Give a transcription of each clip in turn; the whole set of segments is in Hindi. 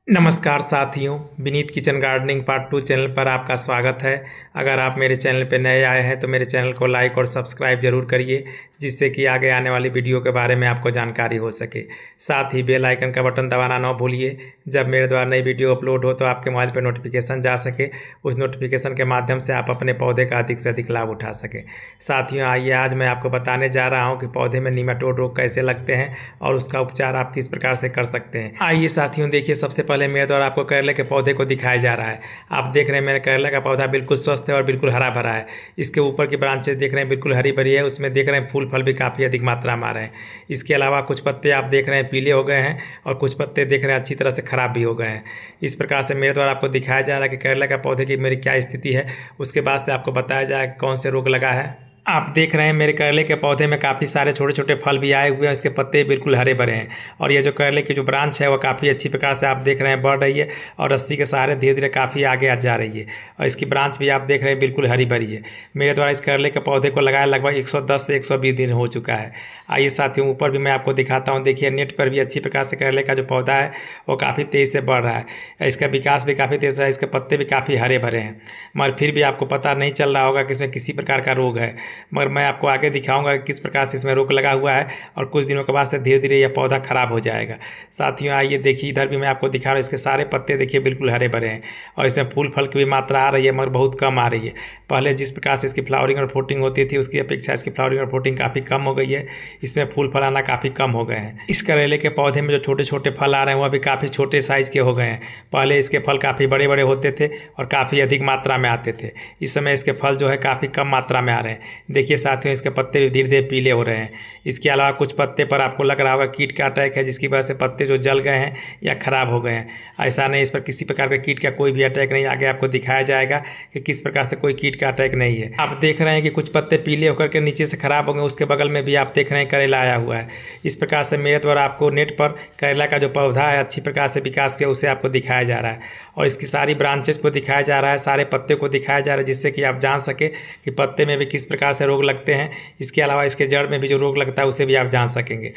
नमस्कार साथियों, Vineet kitchen gardening part 2 channel पर आपका स्वागत है। अगर आप मेरे चैनल पर नए आए हैं तो मेरे चैनल को लाइक और सब्सक्राइब जरूर करिए, जिससे कि आगे आने वाली वीडियो के बारे में आपको जानकारी हो सके। साथ ही बेल आइकन का बटन दबाना ना भूलिए, जब मेरे द्वारा नई वीडियो अपलोड हो तो आपके मोबाइल पर नोटिफिकेशन जा सके। उस नोटिफिकेशन के माध्यम से आप अपने पौधे का अधिक से अधिक लाभ उठा सकें। साथियों, आइए आज मैं आपको बताने जा रहा हूँ कि पौधे में निमेटोड रोग कैसे लगते हैं और उसका उपचार आप किस प्रकार से कर सकते हैं। आइए साथियों, देखिए सबसे पहले मेरे द्वारा आपको करेले के पौधे को दिखाया जा रहा है। आप देख रहे हैं मेरे करेले का पौधा बिल्कुल स्वस्थ है और बिल्कुल हरा भरा है। इसके ऊपर की ब्रांचेस देख रहे हैं बिल्कुल हरी भरी है, उसमें देख रहे हैं फूल फल भी काफ़ी अधिक मात्रा में आ रहे हैं। इसके अलावा कुछ पत्ते आप देख रहे हैं पीले हो गए हैं और कुछ पत्ते देख रहे हैं अच्छी तरह से खराब भी हो गए हैं। इस प्रकार से मेरे द्वारा आपको दिखाया जा रहा है कि करेले का पौधे की मेरी क्या स्थिति है। उसके बाद से आपको बताया जाए कौन से रोग लगा है। आप देख रहे हैं मेरे करेले के पौधे में काफ़ी सारे छोटे छोटे फल भी आए हुए हैं। इसके पत्ते बिल्कुल हरे भरे हैं और ये जो करेले की जो ब्रांच है वो काफ़ी अच्छी प्रकार से आप देख रहे हैं बढ़ रही है और रस्सी के सहारे धीरे धीरे काफ़ी आगे जा रही है। और इसकी ब्रांच भी आप देख रहे हैं बिल्कुल हरी भरी है। मेरे द्वारा इस करेले के पौधे को लगाया लगभग 110 से 120 दिन हो चुका है। आइए साथियों, ऊपर भी मैं आपको दिखाता हूँ। देखिए नेट पर भी अच्छी प्रकार से करेले का जो पौधा है वो काफ़ी तेज़ी से बढ़ रहा है। इसका विकास भी काफ़ी तेज़ है, इसके पत्ते भी काफ़ी हरे भरे हैं। मगर फिर भी आपको पता नहीं चल रहा होगा कि इसमें किसी प्रकार का रोग है। मगर मैं आपको आगे दिखाऊंगा कि किस प्रकार से इसमें रोग लगा हुआ है और कुछ दिनों के बाद से धीरे धीरे यह पौधा खराब हो जाएगा। साथियों आइए देखिए, इधर भी मैं आपको दिखा रहा हूँ। इसके सारे पत्ते देखिए बिल्कुल हरे भरे हैं और इसमें फूल फल की भी मात्रा आ रही है, मगर बहुत कम आ रही है। पहले जिस प्रकार से इसकी फ्लावरिंग और फ्रूटिंग होती थी उसकी अपेक्षा इसकी फ्लावरिंग और फ्रूटिंग काफ़ी कम हो गई है। इसमें फूल फल आना काफ़ी कम हो गए हैं। इस करेले के पौधे में जो छोटे छोटे फल आ रहे हैं वह भी काफ़ी छोटे साइज़ के हो गए हैं। पहले इसके फल काफ़ी बड़े बड़े होते थे और काफ़ी अधिक मात्रा में आते थे। इस समय इसके फल जो है काफ़ी कम मात्रा में आ रहे हैं। देखिए साथियों, इसके पत्ते भी धीरे धीरे पीले हो रहे हैं। इसके अलावा कुछ पत्ते पर आपको लग रहा होगा कीट का अटैक है, जिसकी वजह से पत्ते जो जल गए हैं या खराब हो गए हैं। ऐसा नहीं, इस पर किसी प्रकार का कीट का कोई भी अटैक नहीं। आगे आपको दिखाया जाएगा कि किस प्रकार से कोई कीट का अटैक नहीं है। आप देख रहे हैं कि कुछ पत्ते पीले होकर के नीचे से खराब हो गए, उसके बगल में भी आप देख रहे हैं करेला आया हुआ है। इस प्रकार से मेरे द्वारा आपको नेट पर करेला का जो पौधा है अच्छी प्रकार से विकास किया उसे आपको दिखाया जा रहा है और इसकी सारी ब्रांचेज को दिखाया जा रहा है, सारे पत्ते को दिखाया जा रहा है, जिससे कि आप जान सके कि पत्ते में भी किस प्रकार से रोग लगते हैं। इसके अलावा इसके जड़ में भी जो रोग लगता है उसे भी आप जान सकेंगे।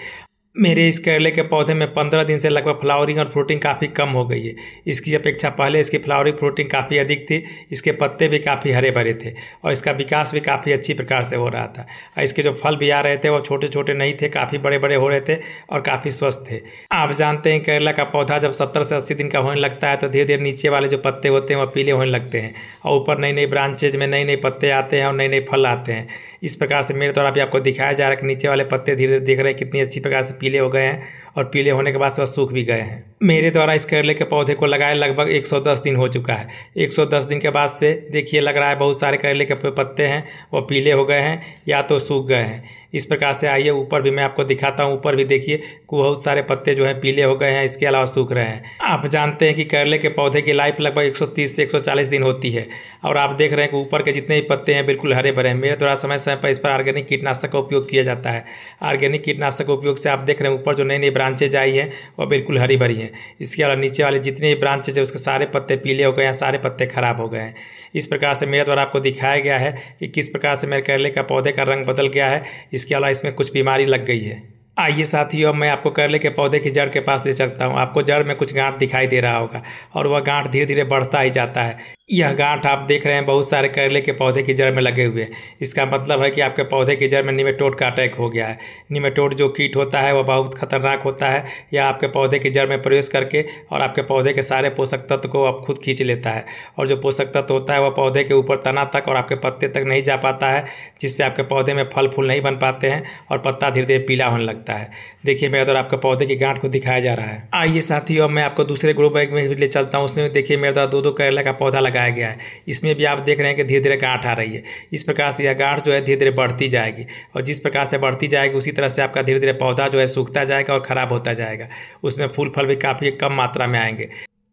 मेरे इस करेले के पौधे में 15 दिन से लगभग फ्लावरिंग और फ्रूटिंग काफ़ी कम हो गई है। इसकी अपेक्षा पहले इसकी फ्लावरिंग फ्रूटिंग काफ़ी अधिक थी। इसके पत्ते भी काफ़ी हरे भरे थे और इसका विकास भी काफ़ी अच्छी प्रकार से हो रहा था। इसके जो फल भी आ रहे थे वो छोटे छोटे नहीं थे, काफ़ी बड़े बड़े हो रहे थे और काफ़ी स्वस्थ थे। आप जानते हैं करेला का पौधा जब 70 से 80 दिन का होने लगता है तो धीरे धीरे नीचे वाले जो पत्ते होते हैं वह पीले होने लगते हैं और ऊपर नई नई ब्रांचेज में नए नए पत्ते आते हैं और नए नए फल आते हैं। इस प्रकार से मेरे द्वारा भी आपको दिखाया जा रहा है कि नीचे वाले पत्ते धीरे धीरे देख रहे हैं कितनी अच्छी प्रकार से पीले हो गए हैं और पीले होने के बाद से वह सूख भी गए हैं। मेरे द्वारा इस करेले के पौधे को लगाए लगभग 110 दिन हो चुका है। 110 दिन के बाद से देखिए लग रहा है बहुत सारे करेले के पत्ते हैं वो पीले हो गए हैं या तो सूख गए हैं। इस प्रकार से आइए ऊपर भी मैं आपको दिखाता हूँ। ऊपर भी देखिए बहुत सारे पत्ते जो हैं पीले हो गए हैं, इसके अलावा सूख रहे हैं। आप जानते हैं कि करेले के पौधे की लाइफ लगभग 130 से 140 दिन होती है और आप देख रहे हैं कि ऊपर के जितने भी पत्ते हैं बिल्कुल हरे भरे हैं। मेरे द्वारा समय समय पर इस पर ऑर्गेनिक कीटनाशक का उपयोग किया जाता है। ऑर्गेनिक कीटनाशक के उपयोग से आप देख रहे हैं ऊपर जो नई नई ब्रांचेज आई हैं वह बिल्कुल हरी भरी हैं। इसके अलावा नीचे वाले जितने भी ब्रांचेज हैं उसके सारे पत्ते पीले हो गए हैं, सारे पत्ते खराब हो गए हैं। इस प्रकार से मेरे द्वारा आपको दिखाया गया है कि किस प्रकार से मेरे करेले का पौधे का रंग बदल गया है। इसके अलावा इसमें कुछ बीमारी लग गई है। आइए साथियों, अब मैं आपको करेले के पौधे की जड़ के पास ले चलता हूँ। आपको जड़ में कुछ गांठ दिखाई दे रहा होगा और वह गांठ धीरे धीरे बढ़ता ही जाता है। यह गांठ आप देख रहे हैं बहुत सारे करेले के पौधे की जड़ में लगे हुए हैं। इसका मतलब है कि आपके पौधे की जड़ में निमेटोड का अटैक हो गया है। निमेटोड जो कीट होता है वह बहुत खतरनाक होता है। यह आपके पौधे की जड़ में प्रवेश करके और आपके पौधे के सारे पोषक तत्व को आप खुद खींच लेता है और जो पोषक तत्व होता है वह पौधे के ऊपर तना तक और आपके पत्ते तक नहीं जा पाता है, जिससे आपके पौधे में फल फूल नहीं बन पाते हैं और पत्ता धीरे धीरे पीला होने लगता है। देखिए मेरे द्वारा आपके पौधे की गांठ को दिखाया जा रहा है। आइए साथियों, अब मैं आपको दूसरे ग्रो बैग में ले चलता हूँ। उसमें देखिए मेरे द्वारा दो करेला का पौधा लगाया गया है। इसमें भी आप देख रहे हैं कि धीरे धीरे गांठ आ रही है। इस प्रकार से यह गांठ जो है धीरे धीरे बढ़ती जाएगी और जिस प्रकार से बढ़ती जाएगी उसी तरह से आपका धीरे धीरे पौधा जो है सूखता जाएगा और ख़राब होता जाएगा। उसमें फूल फल भी काफ़ी कम मात्रा में आएंगे।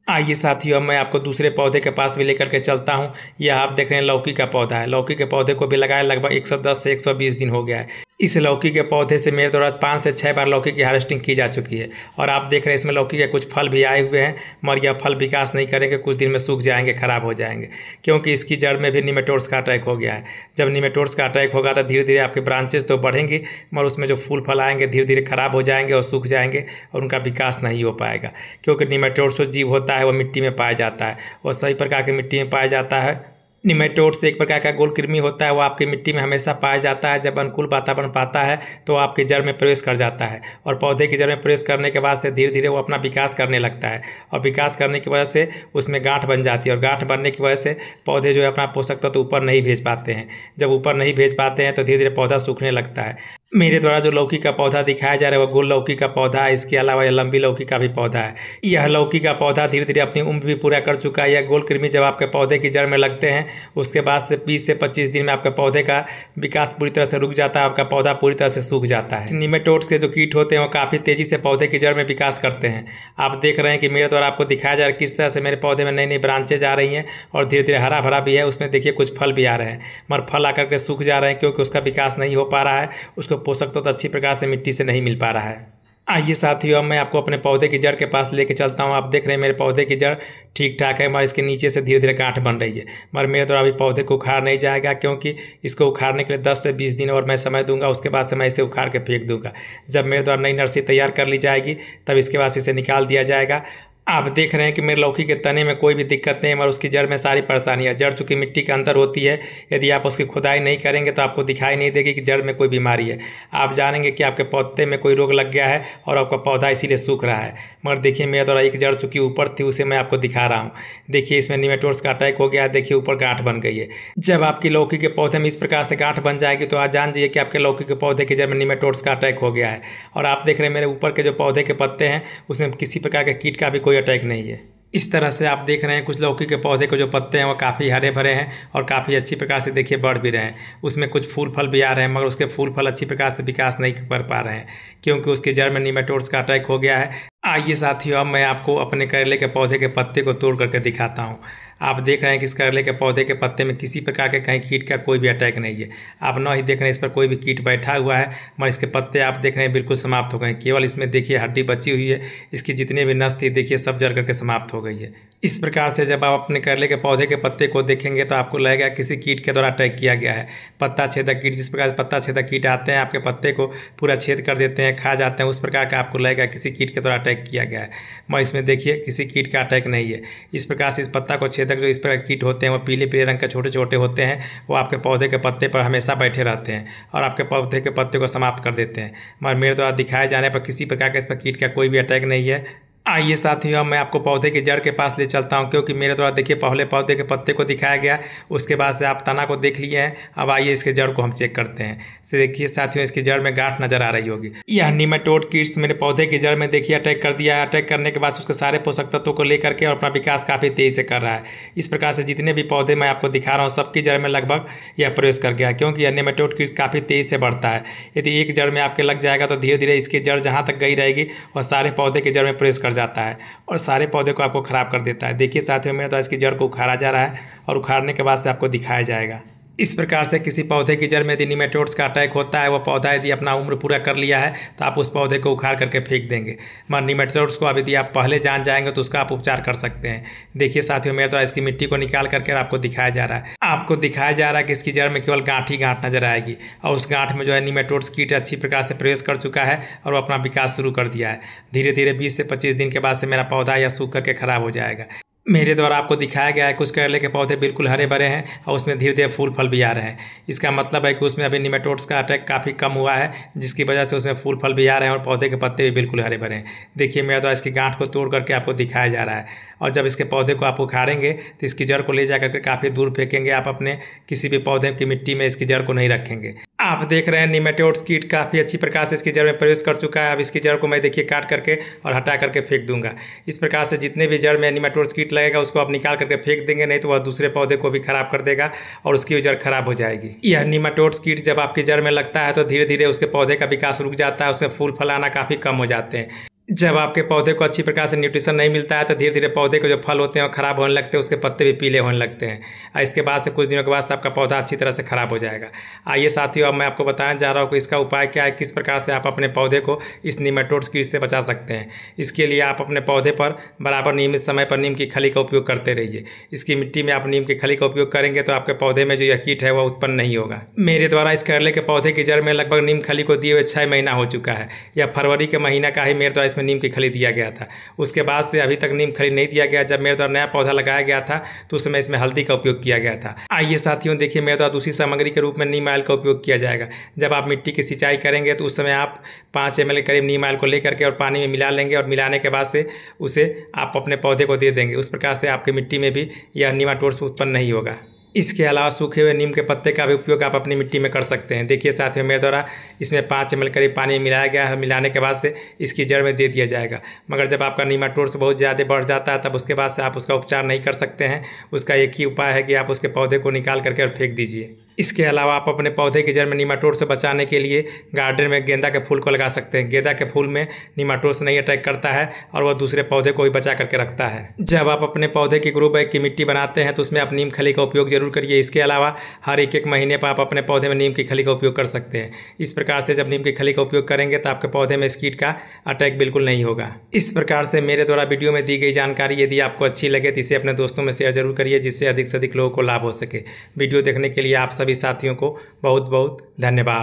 आइए साथियों, अब मैं आपको दूसरे पौधे के पास भी लेकर के चलता हूँ। यह आप देख रहे हैं लौकी का पौधा है। लौकी के पौधे को भी लगाए लगभग 110 से 120 दिन हो गया है। इस लौकी के पौधे से मेरे द्वारा 5 से 6 बार लौकी की हार्वेस्टिंग की जा चुकी है और आप देख रहे हैं इसमें लौकी के कुछ फल भी आए हुए हैं, मगर यह फल विकास नहीं करेंगे, कुछ दिन में सूख जाएंगे, खराब हो जाएंगे, क्योंकि इसकी जड़ में भी निमेटोड्स का अटैक हो गया है। जब निमेटोड्स का अटैक होगा तो धीरे धीरे आपके ब्रांचेस तो बढ़ेंगी, मगर उसमें जो फूल फल आएंगे धीरे धीरे खराब हो जाएंगे और सूख जाएंगे और उनका विकास नहीं हो पाएगा, क्योंकि निमेटोड्स जो जीव होता है वो मिट्टी में पाया जाता है और सही प्रकार की मिट्टी में पाया जाता है। निमेटोड्स एक प्रकार का गोल कृमि होता है, वो आपकी मिट्टी में हमेशा पाया जाता है। जब अनुकूल वातावरण पाता है तो आपके जड़ में प्रवेश कर जाता है और पौधे की जड़ में प्रवेश करने के बाद से धीरे धीरे वो अपना विकास करने लगता है और विकास करने की वजह से उसमें गांठ बन जाती है और गांठ बनने की वजह से पौधे जो है अपना पोषक तत्व ऊपर नहीं भेज पाते हैं। जब ऊपर नहीं भेज पाते हैं तो धीरे धीरे पौधा सूखने लगता है। मेरे द्वारा जो लौकी का पौधा दिखाया जा रहा है वो गोल लौकी का पौधा है। इसके अलावा यह लंबी लौकी का भी पौधा है। यह लौकी का पौधा धीरे धीरे अपनी उम्र भी पूरा कर चुका है। यह गोल कृमि जब आपके पौधे की जड़ में लगते हैं उसके बाद से 20 से 25 दिन में आपके पौधे का विकास पूरी तरह से रुक जाता है, आपका पौधा पूरी तरह से सूख जाता है। निमेटोड्स के जो कीट होते हैं वो काफ़ी तेज़ी से पौधे की जड़ में विकास करते हैं। आप देख रहे हैं कि मेरे द्वारा आपको दिखाया जा रहा है किस तरह से मेरे पौधे में नई नई ब्रांचेज आ रही हैं और धीरे धीरे हरा भरा भी है। उसमें देखिए कुछ फल भी आ रहे हैं, मगर फल आकर के सूख जा रहे हैं क्योंकि उसका विकास नहीं हो पा रहा है, उसको पोषक तत्व अच्छी प्रकार से मिट्टी से नहीं मिल पा रहा है। आइए साथियों, अब मैं आपको अपने पौधे की जड़ के पास लेके चलता हूँ। आप देख रहे हैं मेरे पौधे की जड़ ठीक ठाक है, मगर इसके नीचे से धीरे धीरे गांठ बन रही है। मगर मेरे द्वारा अभी पौधे को उखाड़ नहीं जाएगा, क्योंकि इसको उखाड़ने के लिए 10 से 20 दिन और मैं समय दूंगा। उसके बाद से मैं इसे उखाड़ के फेंक दूंगा। जब मेरे द्वारा नई नर्सरी तैयार कर ली जाएगी तब इसके बाद इसे निकाल दिया जाएगा। आप देख रहे हैं कि मेरे लौकी के तने में कोई भी दिक्कत नहीं है, मगर उसकी जड़ में सारी परेशानियाँ। जड़ चूँकि मिट्टी के अंदर होती है, यदि आप उसकी खुदाई नहीं करेंगे तो आपको दिखाई नहीं देगी कि जड़ में कोई बीमारी है। आप जानेंगे कि आपके पौधे में कोई रोग लग गया है और आपका पौधा इसीलिए सूख रहा है। मगर देखिए मेरे द्वारा एक जड़ चूँकि ऊपर थी उसे मैं आपको दिखा रहा हूँ। देखिए इसमें निमेटोड्स का अटैक हो गया है, देखिए ऊपर गांठ बन गई है। जब आपकी लौकी के पौधे में इस प्रकार से गांठ बन जाएगी तो आज जान जाइए कि आपके लौकी के पौधे की जड़ में निमेटोड्स का अटैक हो गया है। और आप देख रहे हैं मेरे ऊपर के जो पौधे के पत्ते हैं उसमें किसी प्रकार के कीट का भी कोई अटैक नहीं है। इस तरह से आप देख रहे हैं कुछ लौकी के पौधे के जो पत्ते हैं वो काफ़ी हरे भरे हैं और काफ़ी अच्छी प्रकार से देखिए बढ़ भी रहे हैं। उसमें कुछ फूल फल भी आ रहे हैं, मगर उसके फूल फल अच्छी प्रकार से विकास नहीं कर पा रहे हैं क्योंकि उसकी जड़ में निमेटोड्स का अटैक हो गया है। आइए साथियों, अब मैं आपको अपने करेले के पौधे के पत्ते को तोड़ करके दिखाता हूँ। आप देख रहे हैं कि इस करेले के पौधे के पत्ते में किसी प्रकार के कहीं कीट का कोई भी अटैक नहीं है। आप न ही देख रहे हैं इस पर कोई भी कीट बैठा हुआ है, मगर इसके पत्ते आप देख रहे हैं बिल्कुल समाप्त हो गए हैं। केवल इसमें देखिए हड्डी बची हुई है, इसकी जितनी भी नस थी देखिए सब जड़ करके समाप्त हो गई है। इस प्रकार से जब आप अपने करेले के पौधे के पत्ते को देखेंगे तो आपको लगेगा किसी कीट के द्वारा अटैक किया गया है। पत्ता छेदक कीट, जिस प्रकार से पत्ता छेदक कीट आते हैं आपके पत्ते को पूरा छेद कर देते हैं, खा जाते हैं, उस प्रकार का आपको लगेगा किसी कीट के द्वारा अटैक किया गया है। मगर इसमें देखिए किसी कीट का अटैक नहीं है। इस प्रकार से इस पत्ता को छेदक जो इस प्रकार कीट होते हैं वो पीले पीले रंग के छोटे छोटे होते हैं, वो आपके पौधे के पत्ते पर हमेशा बैठे रहते हैं और आपके पौधे के पत्ते को समाप्त कर देते हैं। मगर मेरे द्वारा दिखाए जाने पर किसी प्रकार का इस पर कीट का कोई भी अटैक नहीं है। आइए साथियों, अब मैं आपको पौधे की जड़ के पास ले चलता हूं, क्योंकि मेरे द्वारा देखिए पहले पौधे के पत्ते को दिखाया गया, उसके बाद से आप तना को देख लिए हैं। अब आइए इसके जड़ को हम चेक करते हैं। से देखिए साथियों, इसकी जड़ में गांठ नजर आ रही होगी। यह निमेटोड कीट्स मेरे पौधे की जड़ में देखिए अटैक कर दिया है। अटैक करने के बाद उसके सारे पोषक तत्वों को लेकर के और अपना विकास काफ़ी तेज़ी से कर रहा है। इस प्रकार से जितने भी पौधे मैं आपको दिखा रहा हूँ सबकी जड़ में लगभग यह प्रवेश कर गया है, क्योंकि यह निमेटोड कीट्स काफ़ी तेज़ी से बढ़ता है। यदि एक जड़ में आपके लग जाएगा तो धीरे धीरे इसकी जड़ जहाँ तक गई रहेगी और सारे पौधे की जड़ में प्रवेश कर जाता है और सारे पौधे को आपको ख़राब कर देता है। देखिए साथियों, मेरे द्वारा इसकी जड़ को उखाड़ा जा रहा है और उखाड़ने के बाद से आपको दिखाया जाएगा। इस प्रकार से किसी पौधे की जड़ में यदि निमेटोड्स का अटैक होता है, वो पौधा यदि अपना उम्र पूरा कर लिया है तो आप उस पौधे को उखाड़ करके फेंक देंगे। मगर निमेटोड्स को अब यदि आप पहले जान जाएंगे तो उसका आप उपचार कर सकते हैं। देखिए साथियों, मेरे द्वारा इसकी मिट्टी को निकाल करके आपको दिखाया जा रहा है। आपको दिखाया जा रहा है कि इसकी जड़ में केवल गांठ ही गांठ नजर आएगी और उस गांठ में जो है निमेटोड्स कीट अच्छी प्रकार से प्रवेश कर चुका है और वो अपना विकास शुरू कर दिया है। धीरे धीरे 20 से 25 दिन के बाद से मेरा पौधा या सूख करके खराब हो जाएगा। मेरे द्वारा आपको दिखाया गया है कुछ करेले के पौधे बिल्कुल हरे भरे हैं और उसमें धीरे धीरे फूल फल भी आ रहे हैं। इसका मतलब है कि उसमें अभी निमेटोड्स का अटैक काफ़ी कम हुआ है, जिसकी वजह से उसमें फूल फल भी आ रहे हैं और पौधे के पत्ते भी बिल्कुल हरे भरे हैं। देखिए मेरे द्वारा इसकी गांठ को तोड़ करके आपको दिखाया जा रहा है और जब इसके पौधे को आप उखाड़ेंगे तो इसकी जड़ को ले जा करके काफ़ी दूर फेंकेंगे। आप अपने किसी भी पौधे की मिट्टी में इसकी जड़ को नहीं रखेंगे। आप देख रहे हैं निमेटोड्स कीट काफ़ी अच्छी प्रकार से इसकी जड़ में प्रवेश कर चुका है। अब इसकी जड़ को मैं देखिए काट करके और हटा करके फेंक दूंगा। इस प्रकार से जितने भी जड़ में निमेटोड्स कीट लगेगा उसको आप निकाल करके फेंक देंगे, नहीं तो वह दूसरे पौधे को भी खराब कर देगा और उसकी जड़ खराब हो जाएगी। यह निमेटोड्स कीट जब आपकी जड़ में लगता है तो धीरे धीरे उसके पौधे का विकास रुक जाता है, उसमें फूल फल आना काफ़ी कम हो जाते हैं। जब आपके पौधे को अच्छी प्रकार से न्यूट्रिशन नहीं मिलता है तो धीरे धीरे पौधे के जो फल होते हैं वो ख़राब होने लगते हैं, उसके पत्ते भी पीले होने लगते हैं और इसके बाद से कुछ दिनों के बाद से आपका पौधा अच्छी तरह से ख़राब हो जाएगा। आइए साथियों, अब मैं आपको बताने जा रहा हूँ कि इसका उपाय क्या है, किस प्रकार से आप अपने पौधे को इस नीमाटोड्स कीट से बचा सकते हैं। इसके लिए आप अपने पौधे पर बराबर नियमित समय पर नीम की खली का उपयोग करते रहिए। इसकी मिट्टी में आप नीम की खली का उपयोग करेंगे तो आपके पौधे में जो यह कीट है वह उत्पन्न नहीं होगा। मेरे द्वारा इस करेले के पौधे की जड़ में लगभग नीम खली को दिए हुए 6 महीना हो चुका है। यह फरवरी के महीना का ही मेरे द्वारा इसमें नीम की खली दिया गया था। उसके बाद से अभी तक नीम खली नहीं दिया गया। जब मेरे द्वारा नया पौधा लगाया गया था तो उस समय इसमें हल्दी का उपयोग किया गया था। आइए साथियों देखिए, मेरे द्वारा दूसरी सामग्री के रूप में नीम ऑयल का उपयोग किया जाएगा। जब आप मिट्टी की सिंचाई करेंगे तो उस समय आप 5 ml के करीब नीम ऑयल को लेकर के और पानी में मिला लेंगे और मिलाने के बाद से उसे आप अपने पौधे को दे देंगे। उस प्रकार से आपकी मिट्टी में भी यह नीमाटोड्स उत्पन्न नहीं होगा। इसके अलावा सूखे हुए नीम के पत्ते का भी उपयोग आप अपनी मिट्टी में कर सकते हैं। देखिए साथियों, मेरे द्वारा इसमें 5 ml करीब पानी में मिलाया गया है। मिलाने के बाद से इसकी जड़ में दे दिया जाएगा। मगर जब आपका नीमाटोड्स बहुत ज़्यादा बढ़ जाता है तब उसके बाद से आप उसका उपचार नहीं कर सकते हैं। उसका एक ही उपाय है कि आप उसके पौधे को निकाल करके और फेंक दीजिए। इसके अलावा आप अपने पौधे की जड़ में नीमाटोड से बचाने के लिए गार्डन में गेंदा के फूल को लगा सकते हैं। गेंदा के फूल में नीमाटोड नहीं अटैक करता है और वह दूसरे पौधे को भी बचा करके रखता है। जब आप अपने पौधे की ग्रो बैग की मिट्टी बनाते हैं तो उसमें आप नीम खली का उपयोग जरूर करिए। इसके अलावा हर एक महीने पर आप अपने पौधे में नीम की खली का उपयोग कर सकते हैं। इस प्रकार से जब नीम की खली का उपयोग करेंगे तो आपके पौधे में इस कीट का अटैक बिल्कुल नहीं होगा। इस प्रकार से मेरे द्वारा वीडियो में दी गई जानकारी यदि आपको अच्छी लगे तो इसे अपने दोस्तों में शेयर जरूर करिए, जिससे अधिक से अधिक लोगों को लाभ हो सके। वीडियो देखने के लिए आप सभी साथियों को बहुत बहुत धन्यवाद।